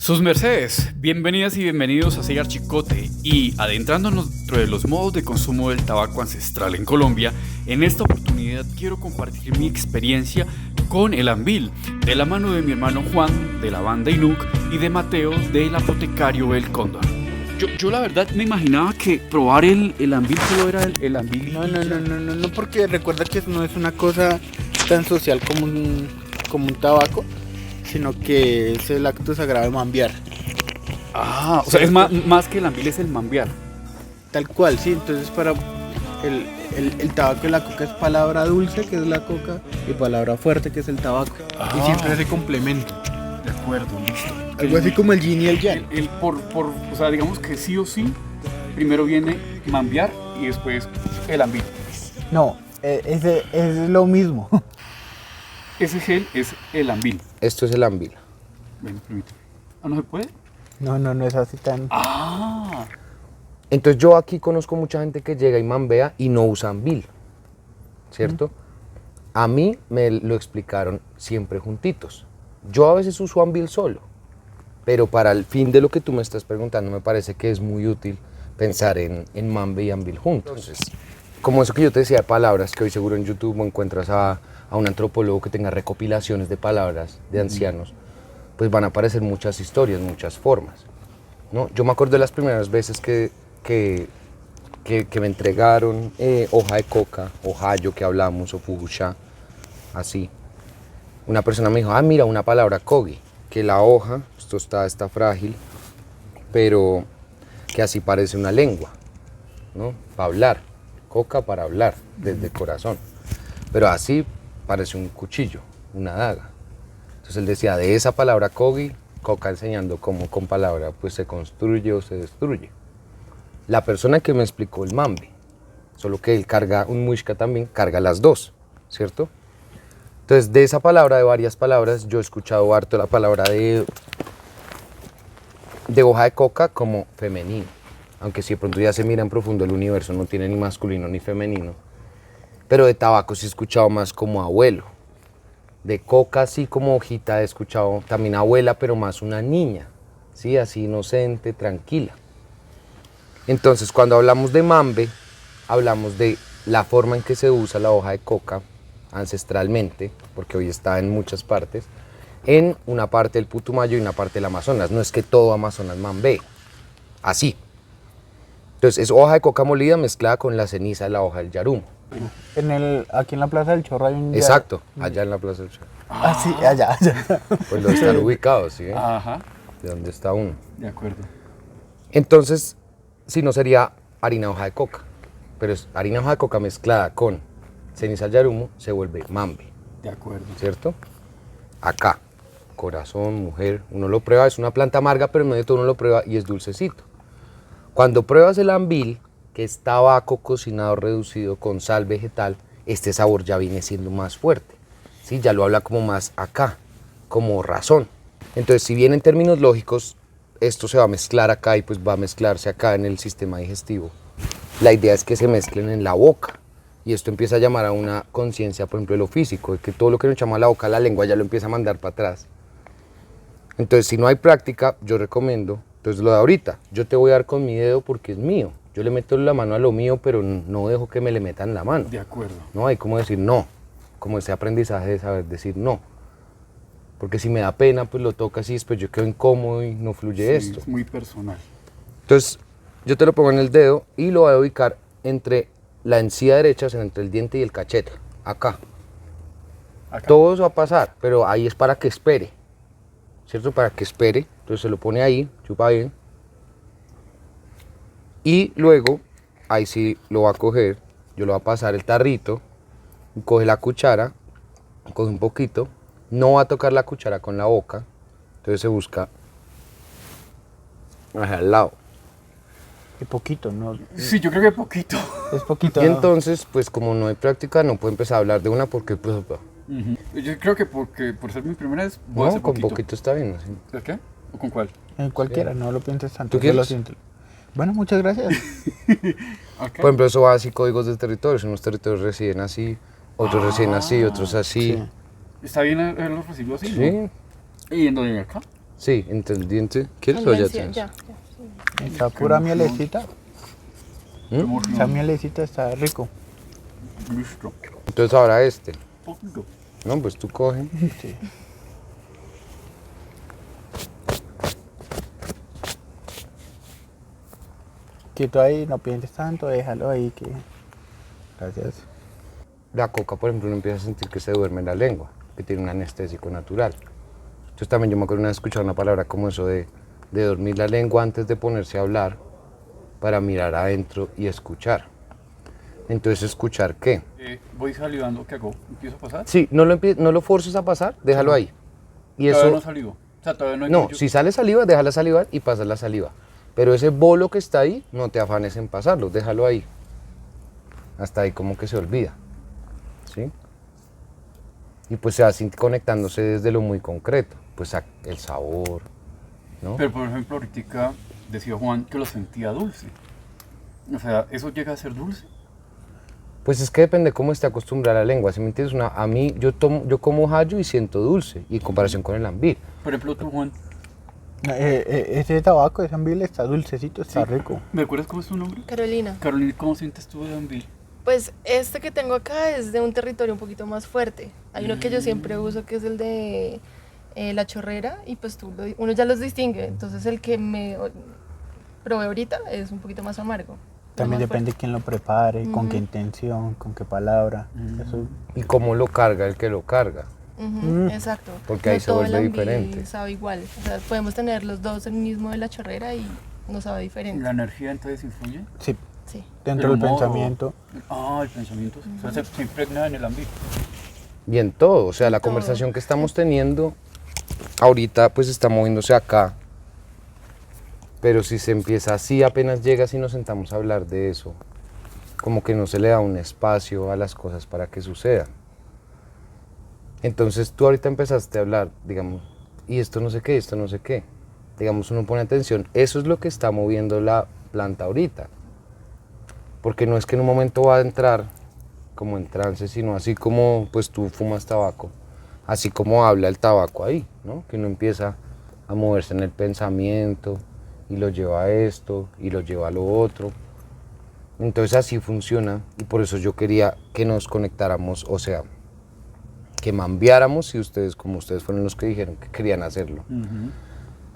Sus mercedes, bienvenidas y bienvenidos a Cigar Chicote y adentrándonos dentro de los modos de consumo del tabaco ancestral en Colombia, en esta oportunidad quiero compartir mi experiencia con el Anvil, de la mano de mi hermano Juan, de la banda Inuk, y de Mateo, del apotecario El Cóndor. Yo la verdad me imaginaba que probar el Anvil solo era el Anvil. No, porque recuerda que no es una cosa tan social como un tabaco, sino que es el acto sagrado de mambiar. Ah, o sea, es más que el Anvil, es el mambiar. Tal cual, sí. Entonces para el tabaco y la coca es palabra dulce, que es la coca, y palabra fuerte, que es el tabaco. Y siempre se complementa. De acuerdo, listo. Algo así como el yin y el yang. O sea, digamos que sí o sí, primero viene mambiar y después el Anvil. No, ese es lo mismo. Ese gel es el Anvil. Esto es el Anvil. Ven, permíteme. ¿No se puede? No es así tan... Ah. Entonces yo aquí conozco mucha gente que llega y mambea y no usa Anvil, ¿cierto? A mí me lo explicaron siempre juntitos. Yo a veces uso Anvil solo, pero para el fin de lo que tú me estás preguntando me parece que es muy útil pensar en mambe y Anvil juntos. Entonces, como eso que yo te decía de palabras, que hoy seguro en YouTube encuentras a un antropólogo que tenga recopilaciones de palabras de ancianos, pues van a aparecer muchas historias, muchas formas, ¿no? Yo me acuerdo de las primeras veces que me entregaron hoja de coca, hojallo que hablamos, o fujushá, así. Una persona me dijo, mira, una palabra kogi, que la hoja, esto está frágil, pero que así parece una lengua, ¿no? Para hablar, coca para hablar, desde el corazón, pero así parece un cuchillo, una daga. Entonces él decía, de esa palabra kogi, coca enseñando cómo con palabra pues se construye o se destruye. La persona que me explicó el mambe, solo que él carga un muisca también, carga las dos, ¿cierto? Entonces de esa palabra, de varias palabras, yo he escuchado harto la palabra de hoja de coca como femenino, aunque si de pronto ya se mira en profundo el universo, no tiene ni masculino ni femenino. Pero de tabaco sí he escuchado más como abuelo. De coca sí como hojita he escuchado también abuela, pero más una niña, ¿sí? Así inocente, tranquila. Entonces cuando hablamos de mambe, hablamos de la forma en que se usa la hoja de coca ancestralmente, porque hoy está en muchas partes, en una parte del Putumayo y una parte del Amazonas. No es que todo Amazonas mambe, así. Entonces es hoja de coca molida mezclada con la ceniza de la hoja del yarumo. Aquí en la Plaza del Chorro hay un... Exacto, allá en la Plaza del Chorro. Sí, allá. Pues lo están ubicados, ¿sí? Ajá. De dónde está uno. De acuerdo. Entonces, si no sería harina de hoja de coca, pero es harina de hoja de coca mezclada con ceniza del yarumo, se vuelve mambe. De acuerdo. ¿Cierto? Acá, corazón, mujer, uno lo prueba, es una planta amarga, pero en medio de todo uno lo prueba y es dulcecito. Cuando pruebas el Anvil, que es tabaco cocinado reducido con sal vegetal, este sabor ya viene siendo más fuerte, ¿sí? Ya lo habla como más acá, como razón. Entonces, si bien en términos lógicos, esto se va a mezclar acá y pues va a mezclarse acá en el sistema digestivo, la idea es que se mezclen en la boca. Y esto empieza a llamar a una conciencia, por ejemplo, de lo físico, de que todo lo que nos llama la boca, la lengua ya lo empieza a mandar para atrás. Entonces, si no hay práctica, yo recomiendo, entonces lo de ahorita, yo te voy a dar con mi dedo porque es mío. Yo le meto la mano a lo mío, pero no dejo que me le metan la mano. De acuerdo. No hay como decir no, como ese aprendizaje de saber decir no. Porque si me da pena, pues lo toca así, después yo quedo incómodo y no fluye esto. Es muy personal. Entonces, yo te lo pongo en el dedo y lo voy a ubicar entre la encía derecha, o sea, entre el diente y el cachete, acá. Todo eso va a pasar, pero ahí es para que espere, ¿cierto? Para que espere, entonces se lo pone ahí, chupa bien. Y luego, ahí sí lo va a coger, yo lo voy a pasar el tarrito, coge la cuchara, coge un poquito, no va a tocar la cuchara con la boca, entonces se busca hacia el lado. Es poquito, ¿no? Sí, yo creo que poquito. Es poquito. Y entonces, pues como no hay práctica, no puedo empezar a hablar de una porque pues... Yo creo que por ser mi primera vez voy a No, hacer con poquito está bien, así. ¿El qué? ¿O con cuál? En cualquiera, no lo pienses tanto. ¿Tú quieres? Lo siento. Bueno, muchas gracias. Okay. Por ejemplo, eso va así códigos de territorios. Unos territorios residen así, otros residen así, otros así. Sí. ¿Está bien los recibos así? Sí. ¿No? ¿Y en dónde acá? Sí, entre el diente. ¿Quieres Al o ya vencio, tienes? ya. Esa pura mielecita. ¿Mm? Esa mielecita está rico. Listo. Entonces ahora este. Poquito. No, pues tú coge. Sí. Quieto ahí, no pienses tanto, déjalo ahí que. Gracias. La coca, por ejemplo, uno empieza a sentir que se duerme en la lengua, que tiene un anestésico natural. Entonces también yo me acuerdo una vez escuchar una palabra como eso de dormir la lengua antes de ponerse a hablar para mirar adentro y escuchar. Entonces, ¿escuchar qué? Voy salivando, ¿qué hago? ¿Empiezo a pasar? Sí, no lo forces a pasar, déjalo ahí. Y Todavía eso, no salió. O sea, todavía no hay no, mucho- si sale saliva, déjala salivar y pasas la saliva. Pero ese bolo que está ahí, no te afanes en pasarlo, déjalo ahí. Hasta ahí como que se olvida. ¿Sí? Y pues se va así conectándose desde lo muy concreto, pues el sabor, ¿no? Pero por ejemplo, ahorita decía Juan que lo sentía dulce. O sea, ¿eso llega a ser dulce? Pues es que depende cómo esté acostumbrada la lengua, ¿sí me entiendes? A mí, yo como hallo y siento dulce, y en comparación con el ambir. Por ejemplo, tú, Juan, Ese tabaco de Sambil está dulcecito, está rico. ¿me acuerdas cómo es tu nombre? Carolina. Carolina, ¿cómo sientes tú de ambil? Pues este que tengo acá es de un territorio un poquito más fuerte. Hay uno que yo siempre uso que es el de la chorrera y pues uno ya los distingue. Entonces el que me probé ahorita es un poquito más amargo. También más depende de quién lo prepare, con qué intención, con qué palabra. Eso, Y cómo lo carga el que lo carga. Ujú, exacto. Porque ahí se todo el vuelve ambil diferente. sabe igual. O sea, podemos tener los dos el mismo de la chorrera y no sabe diferente. ¿La energía entonces influye? sí, Sí. dentro El del humor, pensamiento. Ah, el pensamiento. O sea, se impregna en el ambil. Y en todo, o sea, la todo. conversación que estamos teniendo ahorita pues está moviéndose acá. Pero si se empieza así, apenas llegas y nos sentamos a hablar de eso, como que no se le da un espacio a las cosas para que sucedan. Entonces tú ahorita empezaste a hablar, digamos, y esto no sé qué, esto no sé qué. Digamos, uno pone atención, eso es lo que está moviendo la planta ahorita. Porque no es que en un momento va a entrar como en trance, sino así como pues tú fumas tabaco, así como habla el tabaco ahí, ¿no? Que uno empieza a moverse en el pensamiento y lo lleva a esto y lo lleva a lo otro. Entonces así funciona y por eso yo quería que nos conectáramos, o sea, que mambiáramos, si ustedes, como ustedes fueron los que dijeron que querían hacerlo.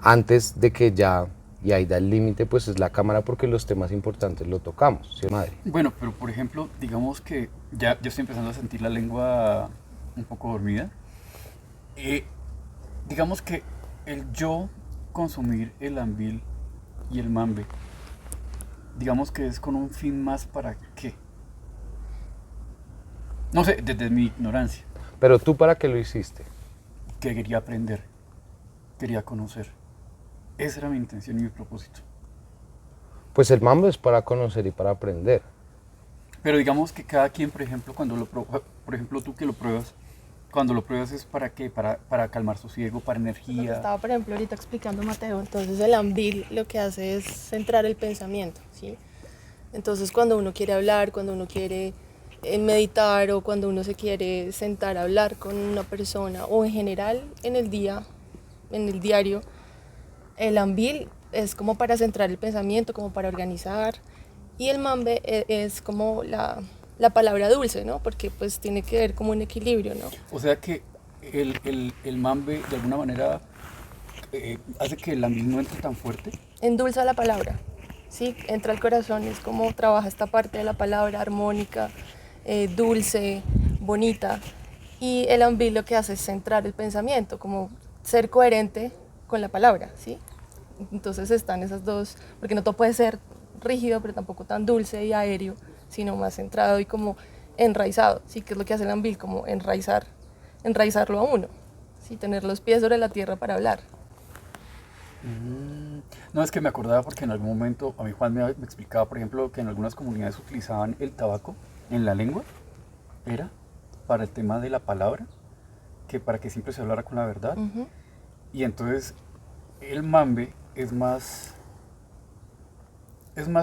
Antes de que ya, y ahí da el límite, pues es la cámara porque los temas importantes lo tocamos, ¿sí, madre? Bueno, pero por ejemplo, digamos que ya yo estoy empezando a sentir la lengua un poco dormida. Digamos que el yo consumir el ambil y el mambe, digamos que es con un fin más para qué. No sé, desde mi ignorancia, Pero tú, ¿para qué lo hiciste? que quería aprender, quería conocer. Esa era mi intención y mi propósito. Pues el mambo es para conocer y para aprender. Pero digamos que cada quien, por ejemplo, cuando lo prueba, por ejemplo, tú que lo pruebas, cuando lo pruebas es para qué, para calmar sosiego, para Lo que energía. estaba, por ejemplo, ahorita explicando Mateo, entonces el ambil lo que hace es centrar el pensamiento, ¿sí? Entonces cuando uno quiere hablar, cuando uno quiere meditar o cuando uno se quiere sentar a hablar con una persona o en general en el día, en el diario, el ambil es como para centrar el pensamiento, como para organizar y el mambe es como la palabra dulce, ¿no? Porque pues tiene que ver como un equilibrio, ¿no? O sea que el mambe de alguna manera hace que el ambil no entre tan fuerte. Endulza la palabra, ¿sí? Entra al corazón, es como trabaja esta parte de la palabra armónica, dulce, bonita. Y el ambil lo que hace es centrar el pensamiento, como ser coherente con la palabra, ¿sí? Entonces están esas dos, porque no todo puede ser rígido, pero tampoco tan dulce y aéreo, sino más centrado y como enraizado, ¿sí? Que es lo que hace el ambil, como enraizarlo a uno, ¿sí? Tener los pies sobre la tierra para hablar. No, es que me acordaba porque en algún momento a mí Juan me explicaba, por ejemplo, que en algunas comunidades utilizaban el tabaco en la lengua, era para el tema de la palabra, que para que siempre se hablara con la verdad. Ujú. Y entonces el mambe es más,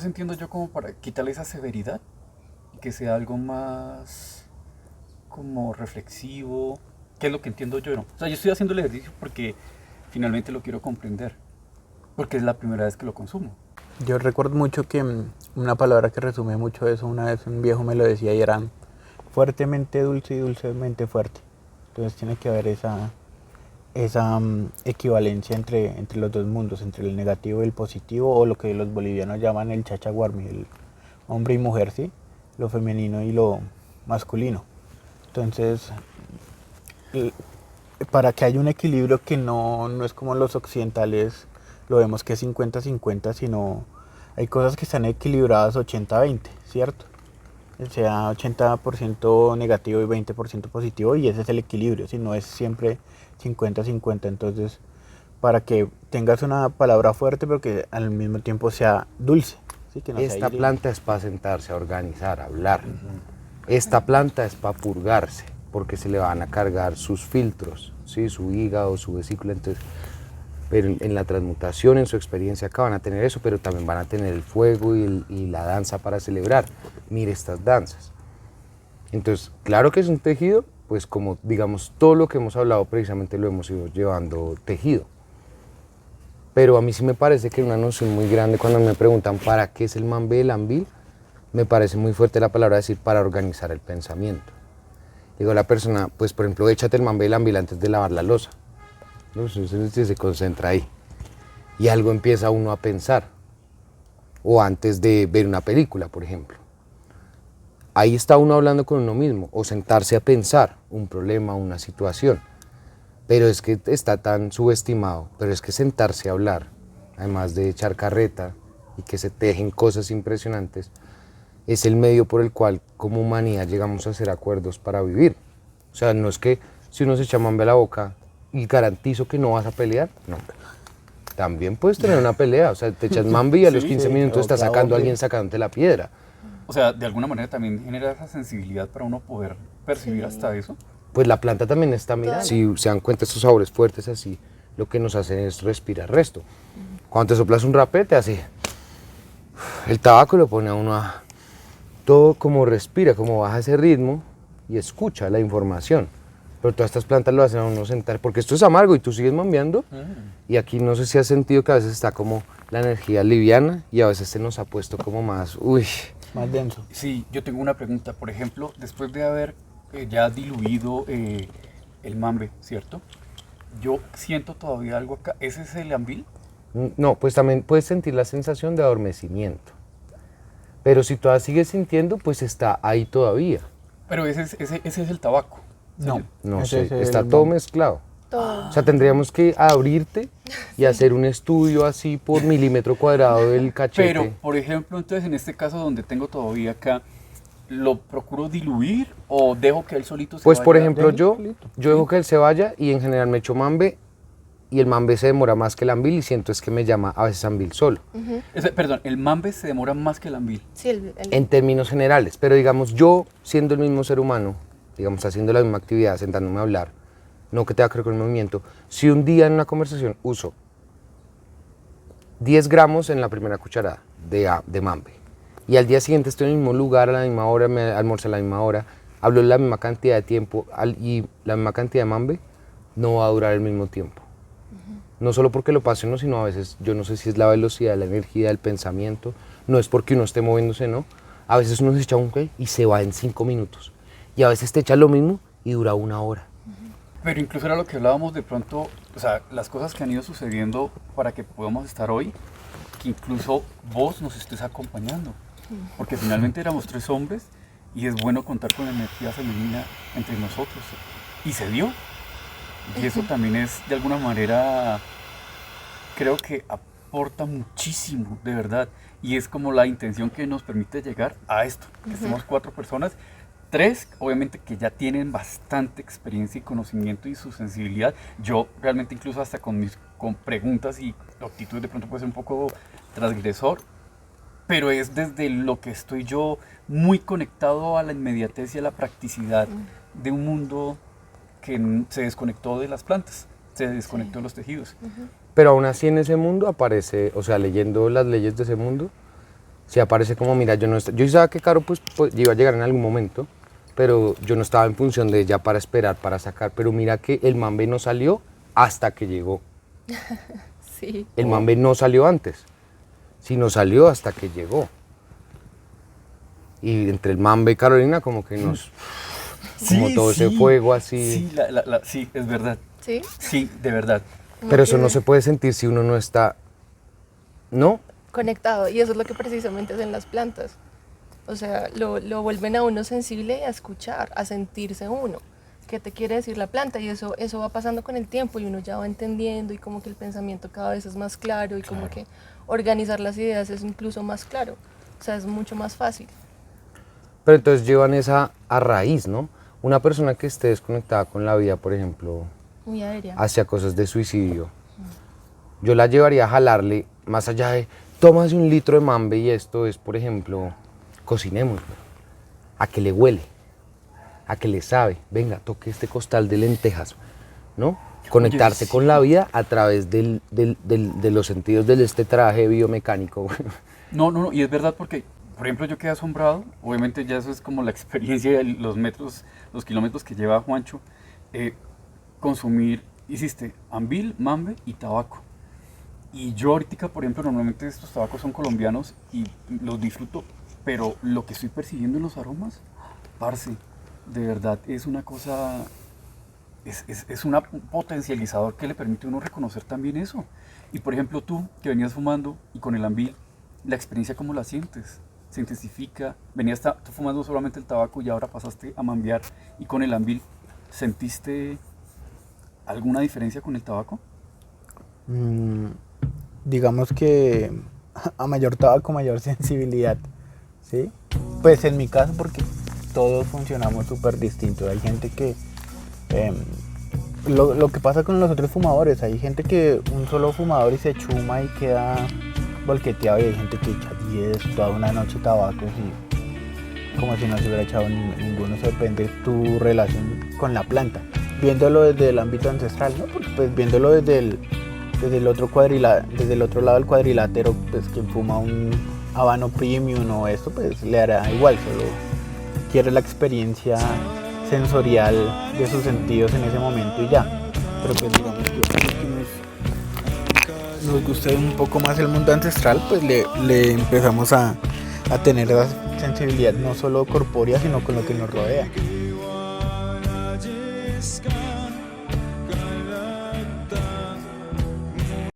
entiendo yo, como para quitarle esa severidad y que sea algo más como reflexivo, que es lo que entiendo yo, ¿no? O sea, yo estoy haciendo el ejercicio porque finalmente lo quiero comprender, porque es la primera vez que lo consumo. Yo recuerdo mucho que una palabra que resume mucho eso, una vez un viejo me lo decía y era fuertemente dulce y dulcemente fuerte. Entonces tiene que haber esa equivalencia entre los dos mundos, entre el negativo y el positivo, o lo que los bolivianos llaman el chachaguarmi, el hombre y mujer, ¿sí? Lo femenino y lo masculino. Entonces, para que haya un equilibrio que no es como los occidentales lo vemos que es 50-50, sino hay cosas que están equilibradas 80-20, ¿cierto? O sea, 80% negativo y 20% positivo, y ese es el equilibrio, si no es siempre 50-50. Entonces, para que tengas una palabra fuerte, pero que al mismo tiempo sea dulce. ¿Sí? Que no sea Esta hiriente. planta es para sentarse a organizar, a hablar. Esta planta es para purgarse, porque se le van a cargar sus filtros, ¿sí? Su hígado, su vesícula. Entonces, pero en la transmutación, en su experiencia acá van a tener eso, pero también van a tener el fuego y la danza para celebrar. Mire estas danzas. Entonces, claro que es un tejido, pues como digamos todo lo que hemos hablado precisamente lo hemos ido llevando tejido. Pero a mí sí me parece que una noción muy grande cuando me preguntan ¿para qué es el mambé, el ambil? Me parece muy fuerte la palabra decir para organizar el pensamiento. Digo a la persona, pues por ejemplo, échate el mambé y el ambil antes de lavar la loza. ¿No? Se concentra ahí. Y algo empieza uno a pensar. O antes de ver una película, por ejemplo. Ahí está uno hablando con uno mismo, o sentarse a pensar un problema, una situación. Pero es que está tan subestimado, pero es que sentarse a hablar, además de echar carreta y que se tejen cosas impresionantes, es el medio por el cual como humanidad llegamos a hacer acuerdos para vivir. O sea, no es que si uno se echa mambe a la boca y garantizo que no vas a pelear, no. También puedes tener una pelea, o sea, te echas mambe y a los 15 minutos está sacando a alguien sacándote la piedra. O sea, de alguna manera también genera esa sensibilidad para uno poder percibir hasta eso. Pues la planta también está mirando. Si se dan cuenta estos sabores fuertes así, lo que nos hacen es respirar resto. Cuando te soplas un rapé, te hace... El tabaco lo pone a uno a... Todo como respira, como baja ese ritmo y escucha la información. Pero todas estas plantas lo hacen a uno sentar, porque esto es amargo y tú sigues mambeando. Y aquí no sé si has sentido que a veces está como la energía liviana y a veces se nos ha puesto como más... Uy... Más denso. Sí, yo tengo una pregunta. Por ejemplo, después de haber ya diluido el mambe, ¿cierto? Yo siento todavía algo acá. ¿Ese es el ambil? No, pues también puedes sentir la sensación de adormecimiento. Pero si todavía sigues sintiendo, pues está ahí todavía. Pero ese es el tabaco. No, No ese sé, es está el todo mambe. mezclado. Todo. O sea, tendríamos que abrirte y hacer un estudio así por milímetro cuadrado del cachete. Pero, por ejemplo, entonces en este caso donde tengo todavía acá, ¿lo procuro diluir o dejo que él solito se Pues vaya? por ejemplo déjalo yo solito. dejo que él se vaya y en general me echo mambe y el mambe se demora más que el ambil y siento es que me llama a veces ambil solo. Perdón, el mambe se demora más que el ambil. Sí, En términos generales, pero digamos yo siendo el mismo ser humano, digamos haciendo la misma actividad, sentándome a hablar, no que tenga que ver con el movimiento, si un día en una conversación uso 10 gramos en la primera cucharada de mambe y al día siguiente estoy en el mismo lugar a la misma hora, me almuerzo a la misma hora, hablo la misma cantidad de tiempo y la misma cantidad de mambe, no va a durar el mismo tiempo. No solo porque lo pase uno, sino a veces, yo no sé si es la velocidad, la energía, el pensamiento, no es porque uno esté moviéndose, no. A veces uno se echa un y se va en 5 minutos. Y a veces te echa lo mismo y dura 1 hora. Pero incluso era lo que hablábamos de pronto, o sea, las cosas que han ido sucediendo para que podamos estar hoy, que incluso vos nos estés acompañando. Porque finalmente éramos 3 hombres y es bueno contar con la energía femenina entre nosotros. Y se dio. Y eso también es, de alguna manera, creo que aporta muchísimo, de verdad. Y es como la intención que nos permite llegar a esto. Que estemos 4 personas, 3, obviamente, que ya tienen bastante experiencia y conocimiento y su sensibilidad. Yo realmente incluso hasta con preguntas y actitudes de pronto puede ser un poco transgresor. Pero es desde lo que estoy yo muy conectado a la inmediatez y a la practicidad de un mundo que se desconectó de las plantas, se desconectó de los tejidos. Pero aún así en ese mundo aparece, o sea, leyendo las leyes de ese mundo, sí aparece como, mira, yo sí sabía que Caro pues iba a llegar en algún momento, pero yo no estaba en función de ella para esperar, para sacar, pero mira que el mambe no salió hasta que llegó. Sí. El mambe no salió antes, sino salió hasta que llegó. Y entre el mambe y Carolina como que nos... como todo ese fuego así. Sí, sí, es verdad. ¿Sí? Sí, de verdad. Pero eso no se puede sentir si uno no está... ¿No? Conectado, y eso es lo que precisamente hacen las plantas. O sea, lo vuelven a uno sensible a escuchar, a sentirse uno. ¿Qué te quiere decir la planta? Y eso va pasando con el tiempo y uno ya va entendiendo y como que el pensamiento cada vez es más claro y como que organizar las ideas es incluso más claro. O sea, es mucho más fácil. Pero entonces llevan esa a raíz, ¿no? Una persona que esté desconectada con la vida, por ejemplo, Muy aérea. hacia cosas de suicidio, yo la llevaría a jalarle más allá de tómase un litro de mambe y esto es, por ejemplo, cocinemos, a que le huele, a que le sabe, venga, toque este costal de lentejas, ¿no? Conectarse sí. con la vida a través de los sentidos de este traje biomecánico. No, y es verdad porque, por ejemplo, yo quedé asombrado, obviamente ya eso es como la experiencia de los metros, los kilómetros que lleva Juancho, consumir, hiciste ambil, mambe y tabaco. Y yo ahorita, por ejemplo, normalmente estos tabacos son colombianos y los disfruto, pero lo que estoy percibiendo en los aromas, parce, de verdad es una cosa, es un potencializador que le permite a uno reconocer también eso. Y por ejemplo, tú que venías fumando y con el ambil, la experiencia, ¿cómo la sientes? ¿Se intensifica? Venías tú fumando solamente el tabaco y ahora pasaste a mambear y con el ambil, ¿sentiste alguna diferencia con el tabaco? Digamos que a mayor tabaco, mayor sensibilidad, ¿sí? Pues en mi caso, porque todos funcionamos súper distinto. Hay gente que... lo que pasa con los otros fumadores, hay gente que un solo fumador y se chuma y queda volqueteado, y hay gente que echa 10 toda una noche tabacos y como si no se hubiera echado ninguno. Eso depende de tu relación con la planta, viéndolo desde el ámbito ancestral, ¿no? Porque pues viéndolo desde el otro lado del cuadrilátero, pues quien fuma un habano premium o esto, pues le hará igual, solo quiere la experiencia sensorial de sus sentidos en ese momento y ya. Pero pues digamos que nos gusta un poco más el mundo ancestral, pues le empezamos a tener esa sensibilidad no solo corpórea, sino con lo que nos rodea.